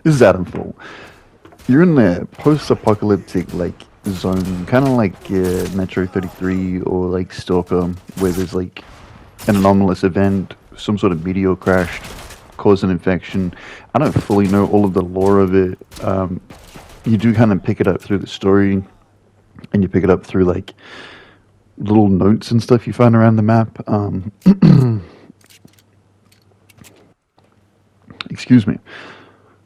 This is Adamfall. You're in a post-apocalyptic like zone, kind of like Metro 33 or like Stalker, where there's like an anomalous event, some sort of meteor crash, caused an infection. I don't fully know all of the lore of it. You do kind of pick it up through the story, and you pick it up through like little notes and stuff you find around the map. Excuse me.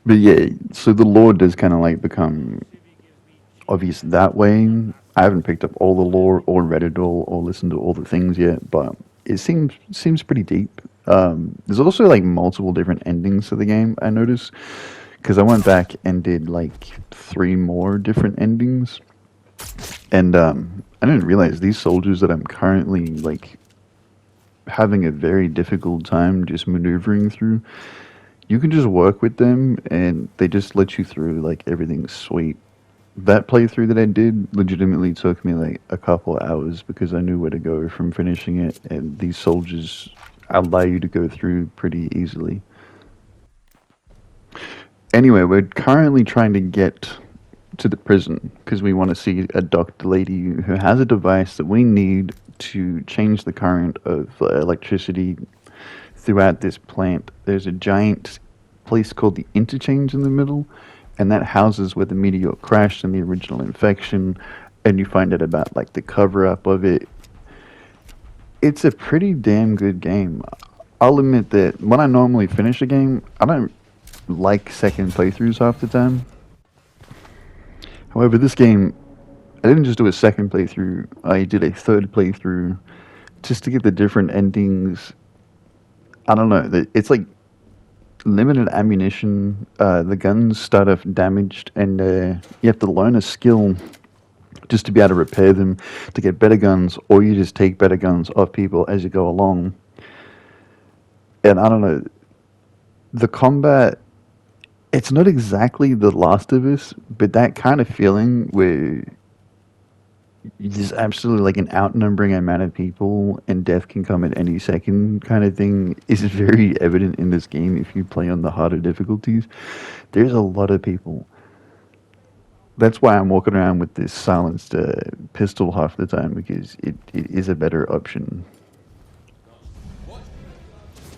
But yeah, so the lore does kind of like become obvious that way. I haven't picked up all the lore or read it all or listened to all the things yet, but it seems pretty deep. There's also like multiple different endings to the game. I noticed because I went back and did like three more different endings, and I didn't realize these soldiers that I'm currently like having a very difficult time just maneuvering through. You can just work with them, and they just let you through like everything's sweet. That playthrough that I did legitimately took me like a couple hours because I knew where to go from finishing it, and these soldiers allow you to go through pretty easily. Anyway, we're currently trying to get to the prison because we want to see a doctor lady who has a device that we need to change the current of electricity throughout this plant. There's a giant place called the Interchange in the middle, and that houses where the meteor crashed and the original infection. And you find out about like the cover up of it. It's a pretty damn good game. I'll admit that when I normally finish a game, I don't like second playthroughs half the time. However, this game, I didn't just do a second playthrough, I did a third playthrough just to get the different endings. I don't know, it's like limited ammunition. The guns start off damaged, and you have to learn a skill just to be able to repair them to get better guns, or you just take better guns off people as you go along. And I don't know, the combat, it's not exactly The Last of Us, but that kind of feeling where there's absolutely like an outnumbering amount of people and death can come at any second kind of thing is very evident in this game if you play on the harder difficulties. There's a lot of people. That's why I'm walking around with this silenced pistol half the time because it is a better option.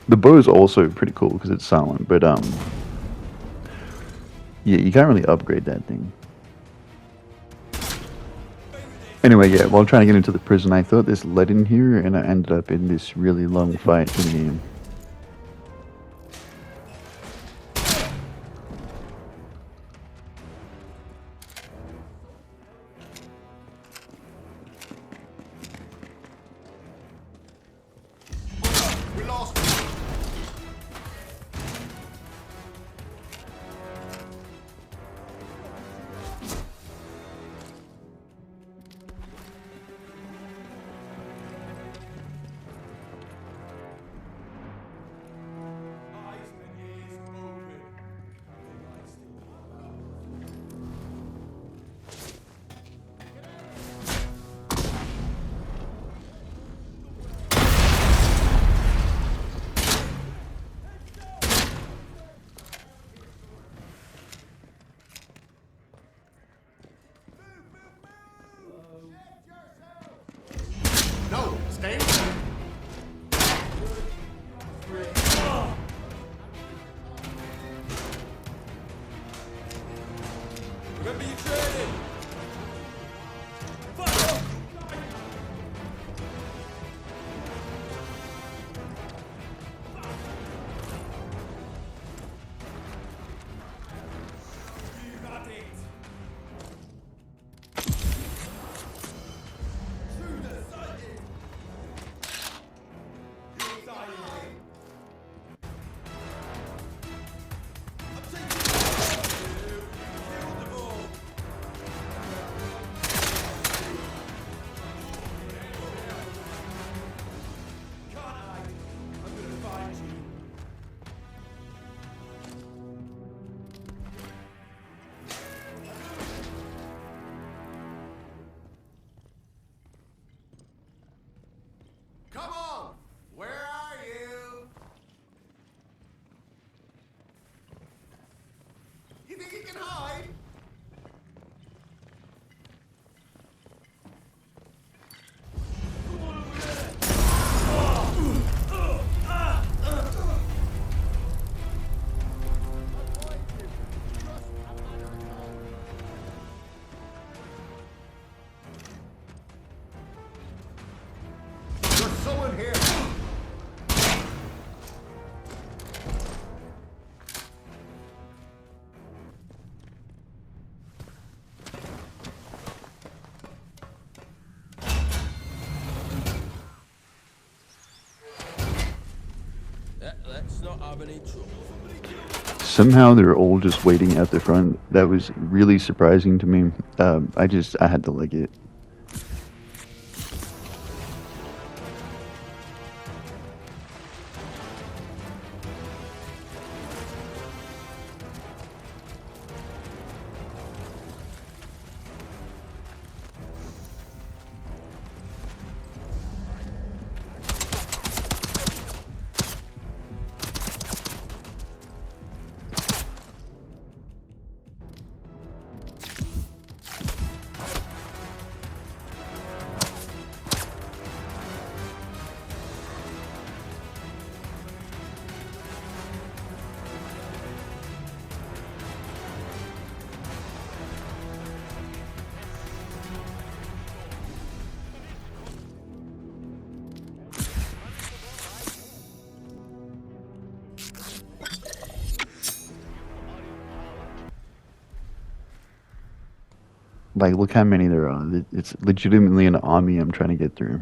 The bow is also pretty cool because it's silent, but yeah, you can't really upgrade that thing. Anyway, yeah, while trying to get into the prison, I thought this led in here, and I ended up in this really long fight in the game. We lost. Somehow they're all just waiting at the front. That was really surprising to me. I had to like it. Like, look how many there are. It's legitimately an army I'm trying to get through.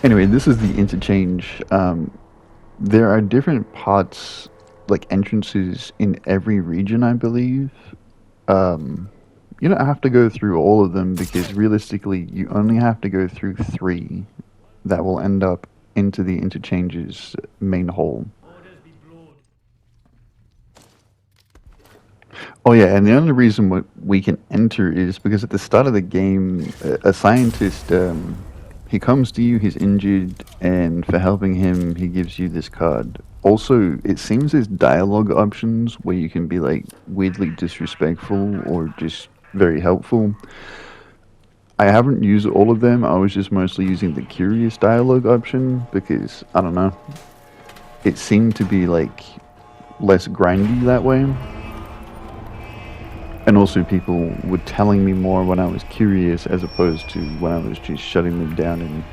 Anyway, this is the interchange. There are different parts, like entrances in every region, I believe. You don't have to go through all of them because realistically, you only have to go through 3 that will end up into the interchange's main hall. Oh yeah, and the only reason we can enter is because at the start of the game, a scientist, he comes to you, he's injured, and for helping him, he gives you this card. Also, it seems there's dialogue options where you can be like weirdly disrespectful or just very helpful. I haven't used all of them, I was just mostly using the curious dialogue option because, I don't know, it seemed to be like less grindy that way. And also people were telling me more when I was curious as opposed to when I was just shutting them down and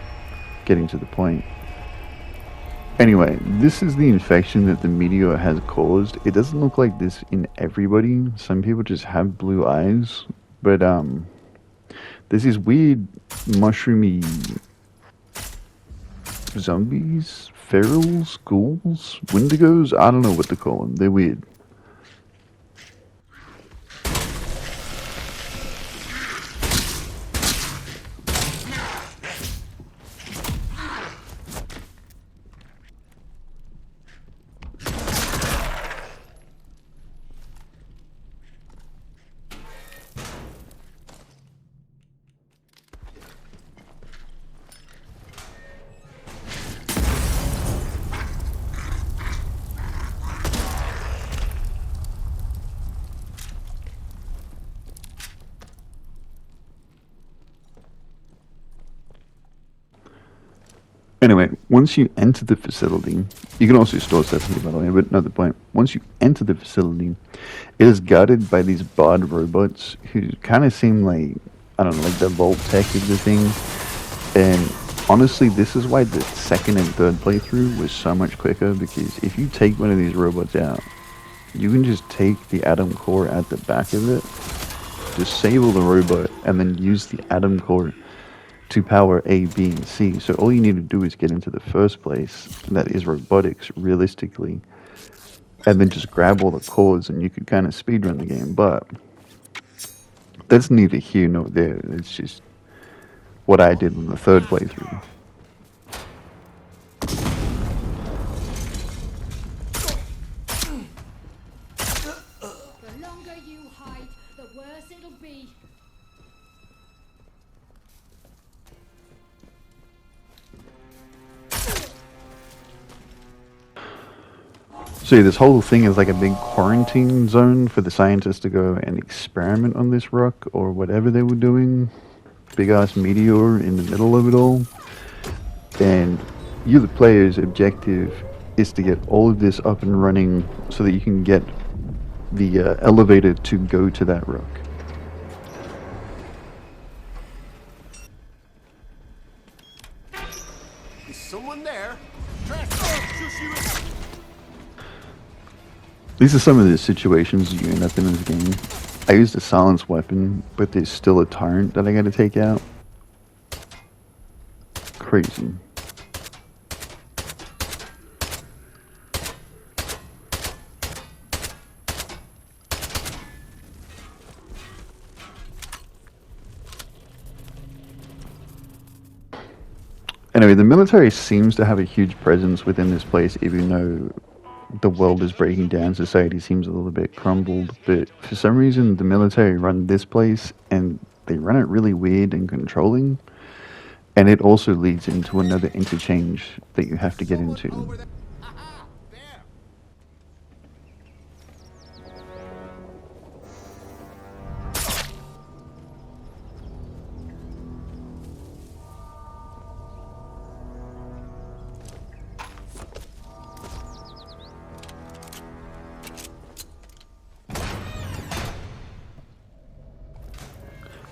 getting to the point. Anyway, this is the infection that the meteor has caused. It doesn't look like this in everybody. Some people just have blue eyes. But there's these weird mushroomy zombies, ferals, ghouls, wendigos. I don't know what to call them. They're weird. Anyway, once you enter the facility, you can also store stuff here, by the way, but not the point. Once you enter the facility, it is guarded by these bard robots who kind of seem like, I don't know, like the Vault Tech of the thing. And honestly, this is why the second and third playthrough was so much quicker, because if you take one of these robots out, you can just take the Atom Core at the back of it, disable the robot, and then use the Atom Core to power A, B, and C. So all you need to do is get into the first place, that is robotics, realistically, and then just grab all the cores and you could kind of speedrun the game. But that's neither here nor there. It's just what I did in the third playthrough. So this whole thing is like a big quarantine zone for the scientists to go and experiment on this rock or whatever they were doing. Big ass meteor in the middle of it all. And you, the player's objective is to get all of this up and running so that you can get the elevator to go to that rock. Is someone there? These are some of the situations you end up in this game. I used a silence weapon, but there's still a tyrant that I gotta take out. Crazy. Anyway, the military seems to have a huge presence within this place, even though the world is breaking down, society seems a little bit crumbled, but for some reason the military run this place and they run it really weird and controlling, and it also leads into another interchange that you have to get into.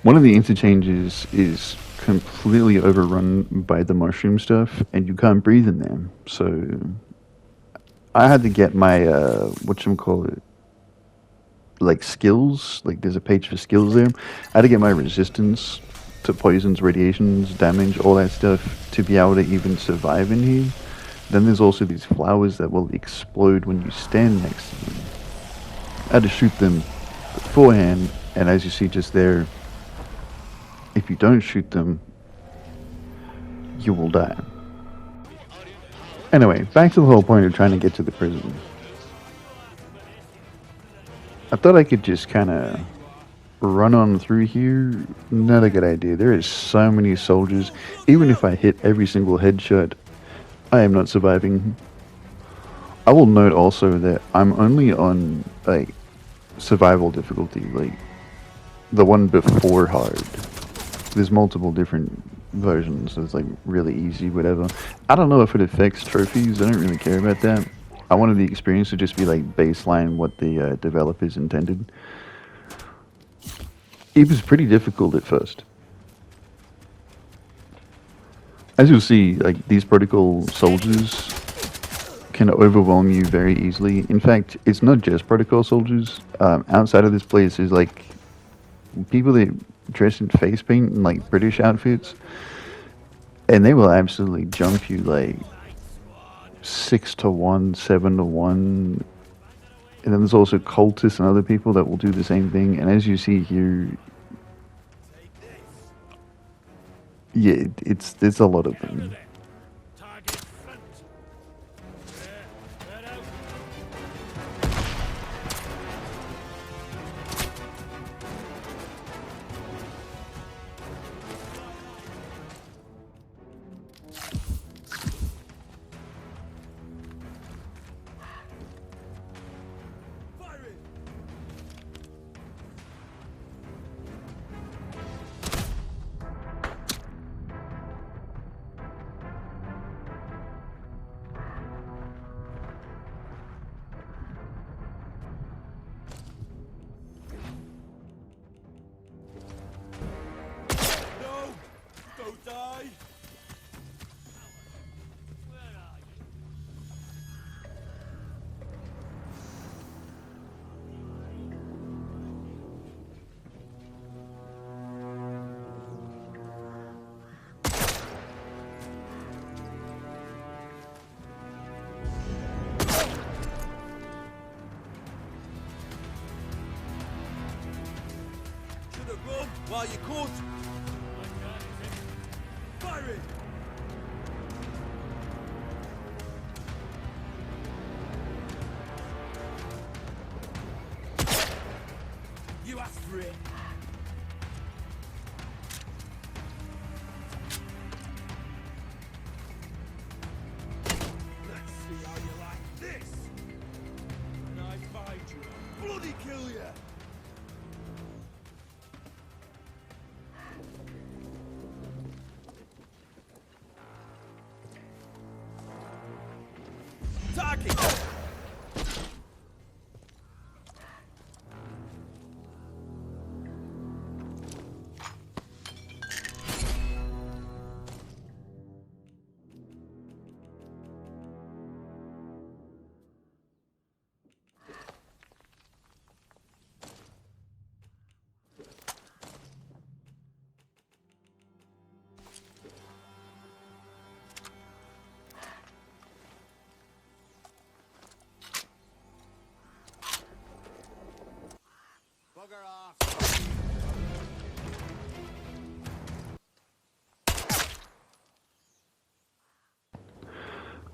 One of the interchanges is completely overrun by the mushroom stuff, and you can't breathe in them. So I had to get my whatchamacallit, like skills. Like there's a page for skills there. I had to get my resistance to poisons, radiations, damage, all that stuff to be able to even survive in here. Then there's also these flowers that will explode when you stand next to them. I had to shoot them beforehand, and as you see just there, if you don't shoot them, you will die. Anyway, back to the whole point of trying to get to the prison. I thought I could just kind of run on through here. Not a good idea. There is so many soldiers. Even if I hit every single headshot, I am not surviving. I will note also that I'm only on like survival difficulty, like the one before hard. There's multiple different versions, so it's like really easy, whatever. I don't know if it affects trophies. I don't really care about that. I wanted the experience to just be like baseline what the developers intended. It was pretty difficult at first. As you'll see, like these protocol soldiers can overwhelm you very easily. In fact, it's not just protocol soldiers. Outside of this place is like people that dress in face paint and like British outfits, and they will absolutely jump you like 6-1, 7-1. And then there's also cultists and other people that will do the same thing. And as you see here, yeah, there's a lot of them. While you're caught. Firing! You asked for it. Let's see how you like this. attacking. Bugger off.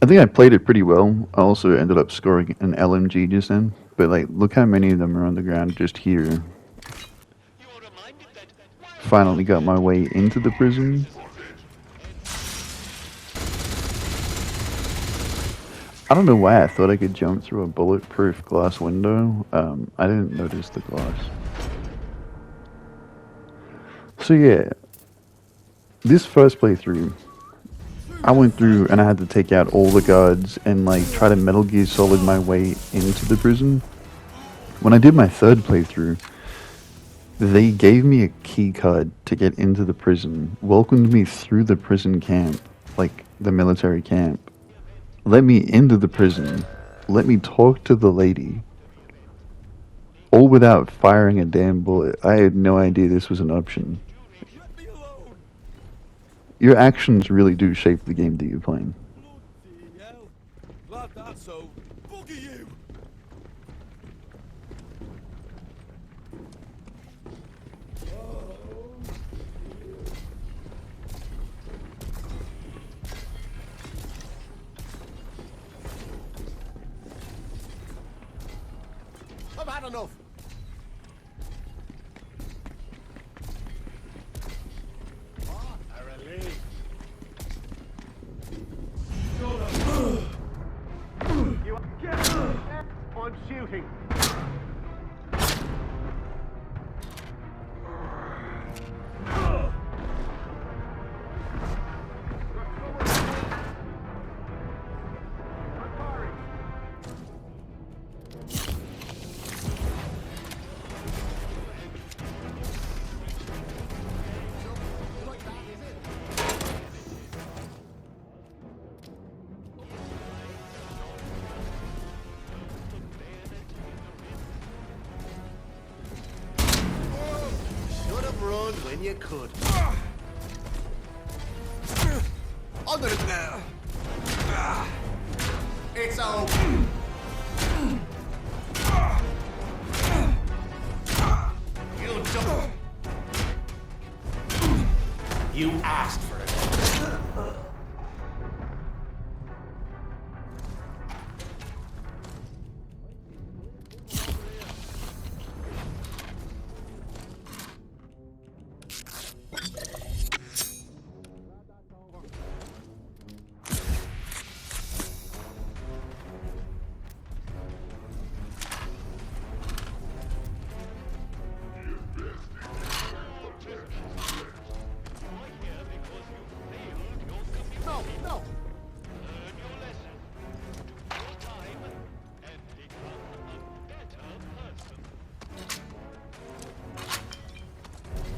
I think I played it pretty well. I also ended up scoring an LMG just then. But like, look how many of them are on the ground just here. Finally got my way into the prison. I don't know why I thought I could jump through a bulletproof glass window. I didn't notice the glass. So yeah, this first playthrough, I went through and I had to take out all the guards and like try to Metal Gear Solid my way into the prison. When I did my third playthrough, they gave me a key card to get into the prison, welcomed me through the prison camp, like the military camp, let me into the prison, let me talk to the lady, all without firing a damn bullet. I had no idea this was an option. Let me alone. Your actions really do shape the game that you're playing. Bloody hell. Glad that's so. Bugger you. I've had enough. What a relief. You I'm shooting. Should have run when you could. I'm gonna. It's over. You don't. You asked for it. No, no.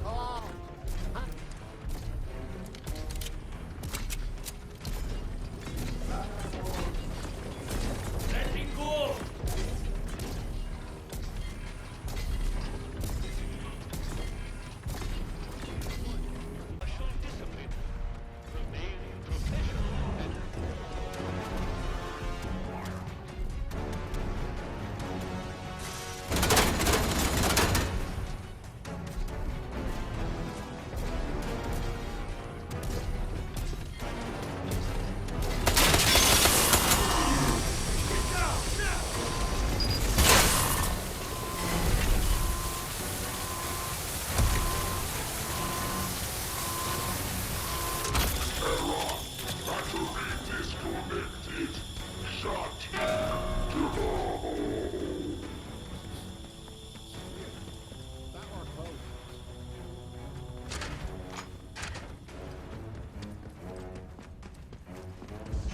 Oh. Let me go.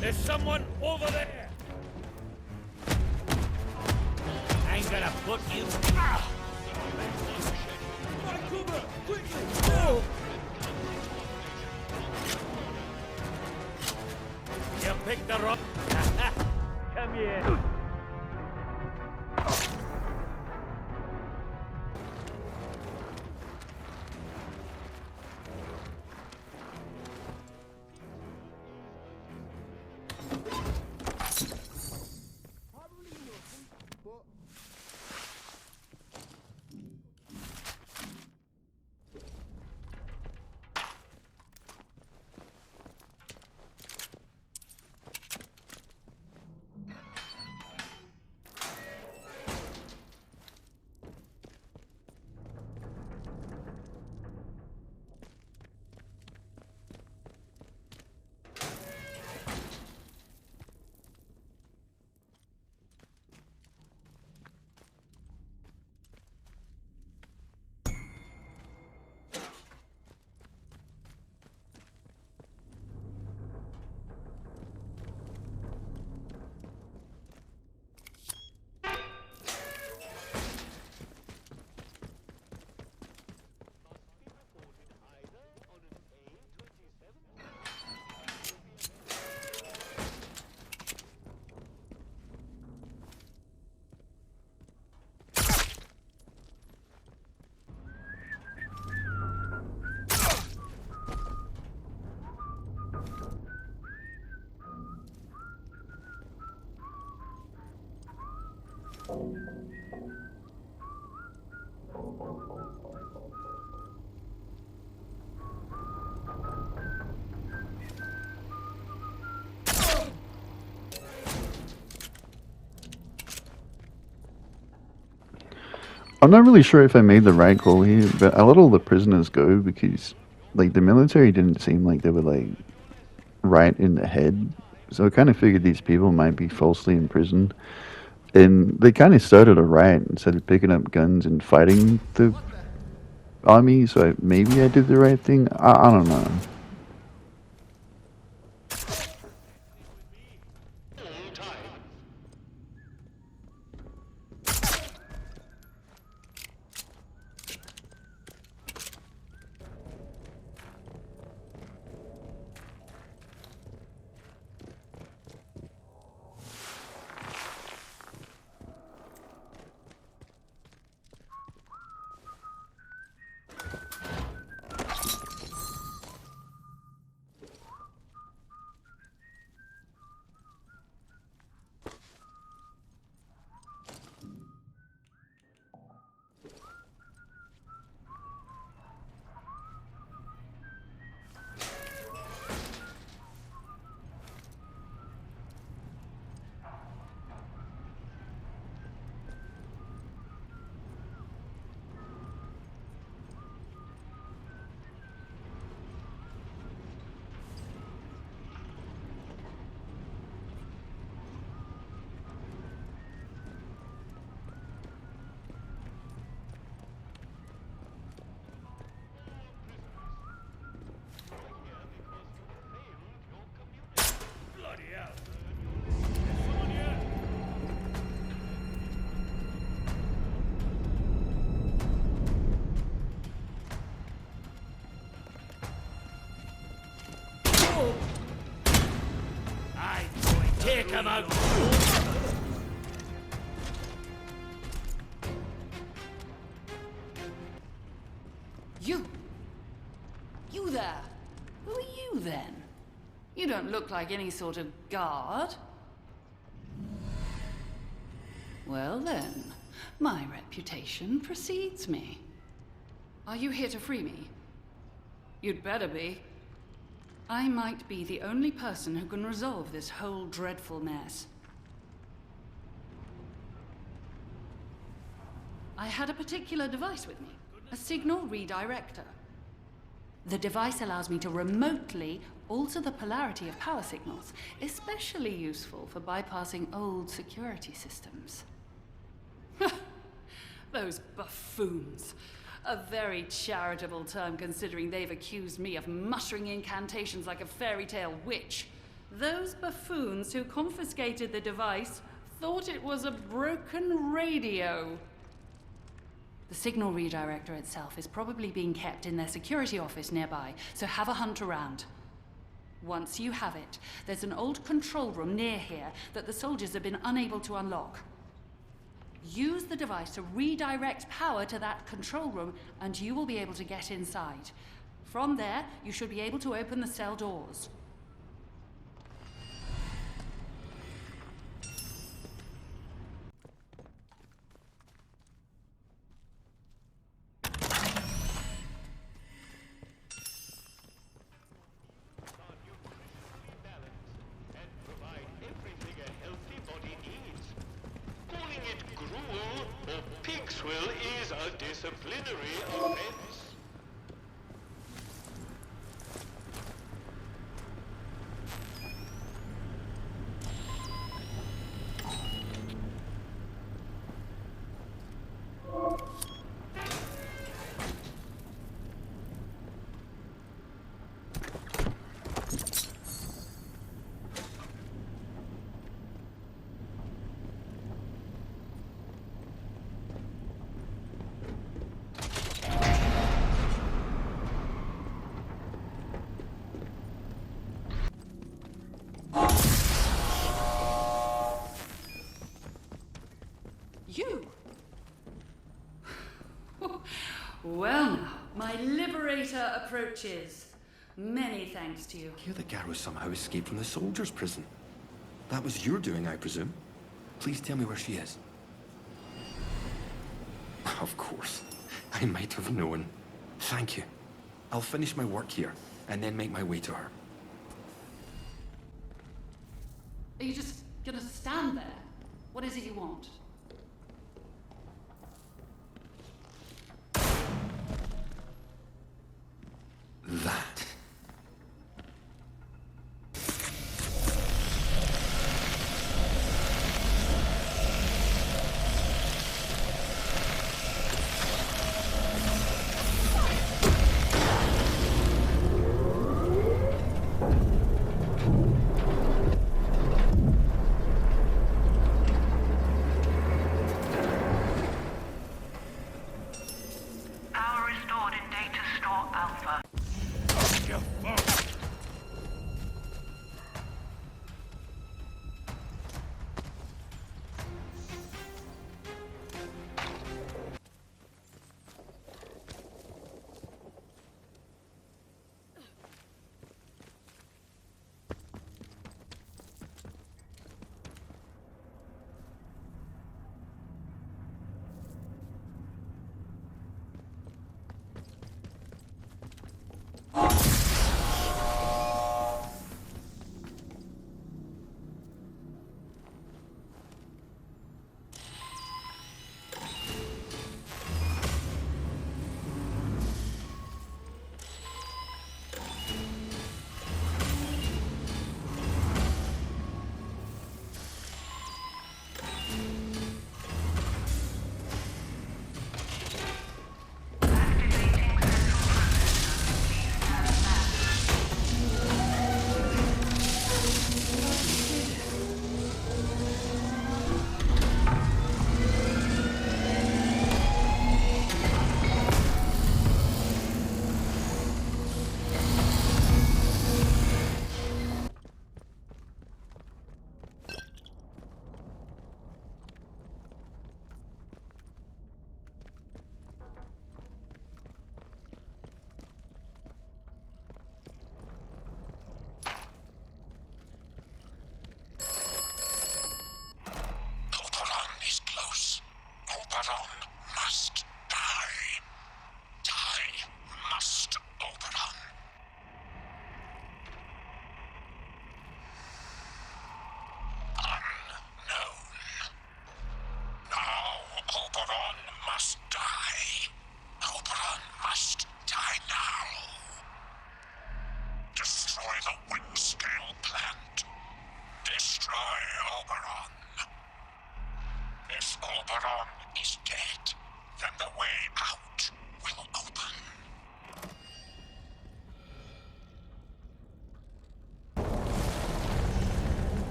There's someone over there! gonna put you. Ah! My cover! Quickly! Oh! You picked the wrong. Come here. I'm not really sure if I made the right call here, but I let all the prisoners go because, like, the military didn't seem like they were, like, right in the head. So I kind of figured these people might be falsely imprisoned. And they kind of started a riot instead of picking up guns and fighting the army, so maybe I did the right thing. I don't know. Take him out! You! You there! Who are you then? You don't look like any sort of guard. Well then, my reputation precedes me. Are you here to free me? You'd better be. I might be the only person who can resolve this whole dreadful mess. I had a particular device with me, a signal redirector. The device allows me to remotely alter the polarity of power signals, especially useful for bypassing old security systems. Those buffoons. A very charitable term considering they've accused me of muttering incantations like a fairy tale witch. Those buffoons who confiscated the device thought it was a broken radio. The signal redirector itself is probably being kept in their security office nearby, so have a hunt around. Once you have it, there's an old control room near here that the soldiers have been unable to unlock. Use the device to redirect power to that control room, and you will be able to get inside. From there, you should be able to open the cell doors. Pigswill is a disciplinary offense. You? Well now, my liberator approaches. Many thanks to you. Hear that Garrow somehow escaped from the soldiers' prison. That was your doing, I presume. Please tell me where she is. Of course. I might have known. Thank you. I'll finish my work here, and then make my way to her. Are you just gonna stand there? What is it you want? That.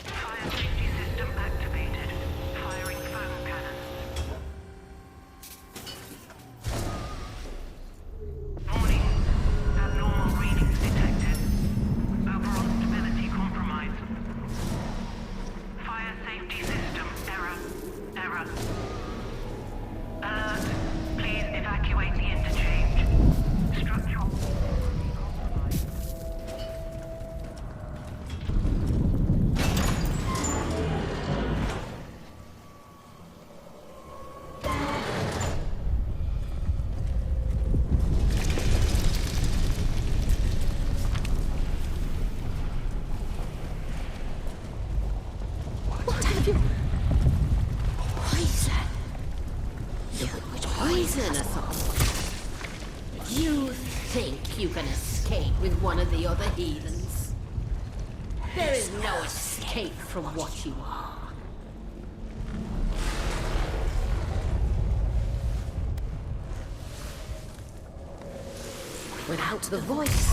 Fire safety system activated. Firing foam cannons. Warning. Abnormal readings detected. Overall stability compromised. Fire safety system error. Error. Alert. Please evacuate the interchange. Structural. What have you? Poison. You would poison us all. You think you can escape with one of the other heathens? There is no escape from what you are. Without the voice,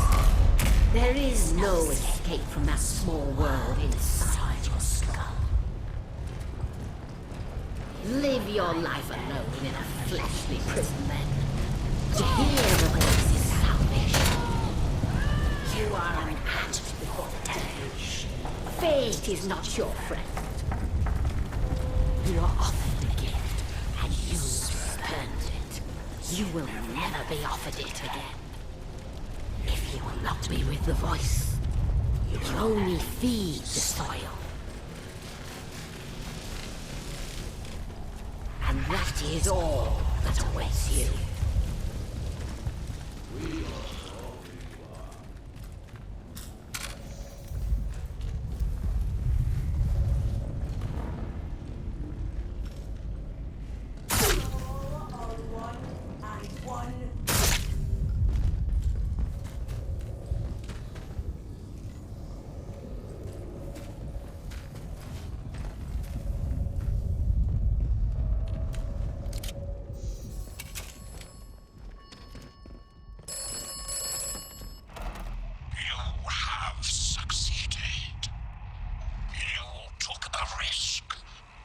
there is no escape from that small world inside your skull. Live your life alone in a fleshly prison then. To hear the voice is salvation. You are an ant before the deluge. Fate is not your friend. You are offered the gift, and you spurned it. You will never be offered it again. If you will not be with the voice, you will only feed the soil. And that is all that awaits you. You have succeeded. You took a risk.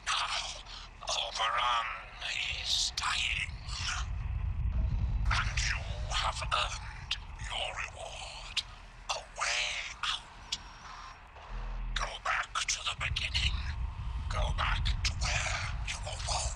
Now, Oberon is dying. And you have earned your reward. A way out. Go back to the beginning. Go back to where you awoke.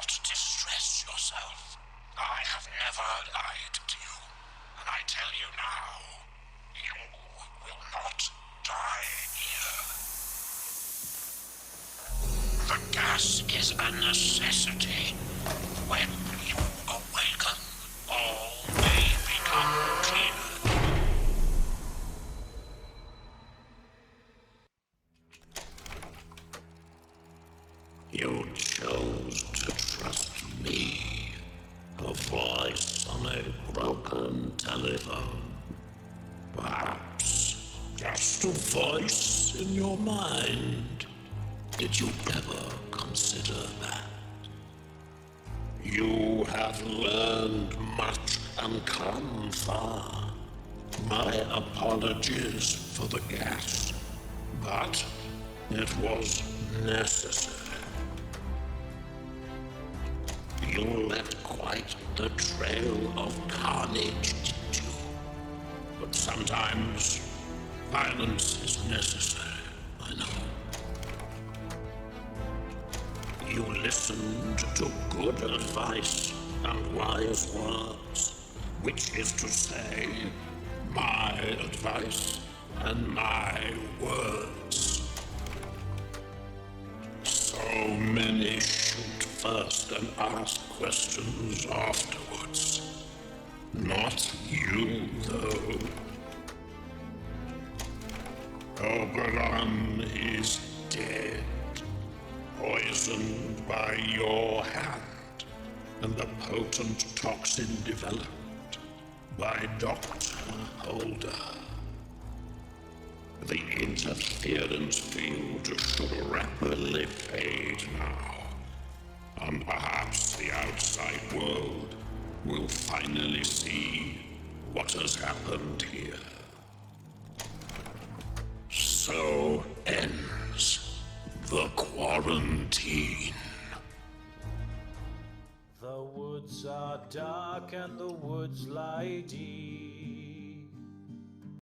not distress yourself. I have never lied to you, and I tell you now, you will not die here. The gas is a necessity. When you awaken, all may become clear. You chose to trust me, a voice on a broken telephone. Perhaps just a voice in your mind. Did you ever consider that? You have learned much and come far. My apologies for the gas, but it was necessary. You left quite the trail of carnage, didn't you? But sometimes violence is necessary, I know. You listened to good advice and wise words, which is to say, my advice and my words. So many shoot first and ask questions afterwards. Not you, though. Oberon is dead, poisoned by your hand, and the potent toxin developed by Dr. Holder. The interference field should rapidly fade now, and perhaps the outside world will finally see what has happened here. So ends the quarantine. The woods are dark and the woods lie deep.